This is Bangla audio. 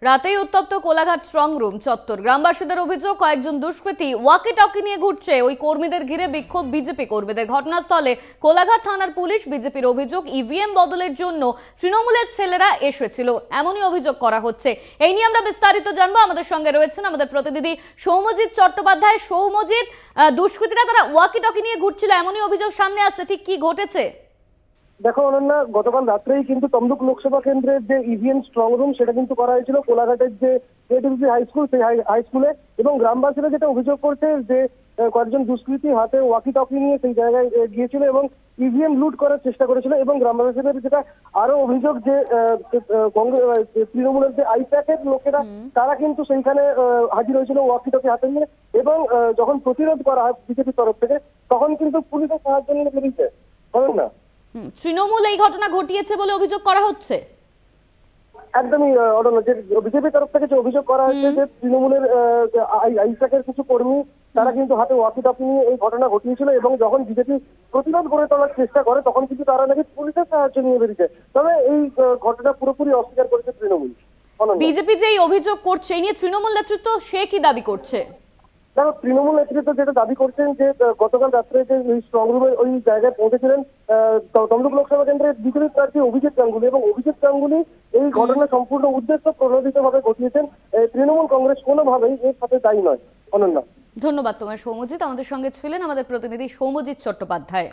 রাতেই উত্তপ্ত কোলাঘাট স্ট্রং রুম চত্বর। গ্রামবাসীদের অভিযোগ, কয়েকজন দুষ্কৃতী ওয়াকি টকি নিয়ে ঘুরছে। ওই কর্মীদের ঘিরে বিক্ষোভ বিজেপি কর্মীদের। ঘটনাস্থলে কোলাঘাট থানার পুলিশ। বিজেপির অভিযোগ, ইভিএম বদলের জন্য তৃণমূলের ছেলেরা এসেছিল, এমনই অভিযোগ করা হচ্ছে। এই নিয়ে আমরা বিস্তারিত জানবো। আমাদের সঙ্গে রয়েছেন আমাদের প্রতিনিধি সৌম্যজিৎ চট্টোপাধ্যায়। সৌম্যজিৎ, দুষ্কৃতীরা তারা ওয়াকি টকি নিয়ে ঘুরছিল, এমনই অভিযোগ সামনে আসছে, ঠিক কি ঘটেছে? দেখো অনন্যা, গতকাল রাত্রেই কিন্তু তমলুক লোকসভা কেন্দ্রের যে ইভিএম স্ট্রং রুম সেটা কিন্তু করা হয়েছিল কোলাঘাটের যে এডিসি হাই স্কুল, সেই হাই স্কুলে। এবং গ্রামবাসীরা যেটা অভিযোগ করছে যে কয়েকজন দুষ্কৃতী হাতে ওয়াকি টকি নিয়ে সেই জায়গায় গিয়েছিল এবং ইভিএম লুট করার চেষ্টা করেছিল। এবং গ্রামবাসীদের যেটা আরো অভিযোগ যে তৃণমূলের যে আইপ্যাকের লোকেরা তারা কিন্তু সেইখানে হাজির হয়েছিল ওয়াকি টকি হাতে নিয়ে। এবং যখন প্রতিরোধ করা হয় বিজেপির তরফ থেকে, তখন কিন্তু পুলিশের সাহায্য নিয়ে বেরিয়েছে। বলেন না, তৃণমূল এই ঘটনা ঘটিয়েছে বলে অভিযোগ করা হচ্ছে। একদমই অনন্য, যে বিজেপির তরফ থেকে যে অভিযোগ করা হচ্ছে যে তৃণমূলের আইপ্যাকের কিছু কর্মী তারা কিন্তু হাতে ওয়াকি টকি নিয়ে এই ঘটনা ঘটিয়েছিল। এবং যখন বিজেপি প্রতিরোধ গড়ে তোলার চেষ্টা করে, তখন কিন্তু তারা নাকি পুলিশের সাহায্য নিয়ে বেরিয়েছে। তবে এই ঘটনা পুরোপুরি অস্বীকার করেছে তৃণমূল। বিজেপি যে অভিযোগ করছে, এই নিয়ে তৃণমূল নেতৃত্ব সে কি দাবি করছে? দেখো, তৃণমূল নেতৃত্ব যেটা দাবি করছেন যে গতকাল রাত্রে যে স্ট্রং রুমে ওই জায়গায় পৌঁছেছিলেন তমলুক লোকসভা কেন্দ্রের বিজেপি প্রার্থী অভিজিৎ গাঙ্গুলি, এবং অভিজিৎ গাঙ্গুলি এই ঘটনা সম্পূর্ণ উদ্দেশ্য প্রণোদিতভাবে ঘটিয়েছেন। তৃণমূল কংগ্রেস কোনোভাবেই এর সাথে দায়ী নয়। অনন্যা, ধন্যবাদ তোমার সৌম্যজিৎ। আমাদের সঙ্গে ছিলেন আমাদের প্রতিনিধি সৌম্যজিৎ চট্টোপাধ্যায়।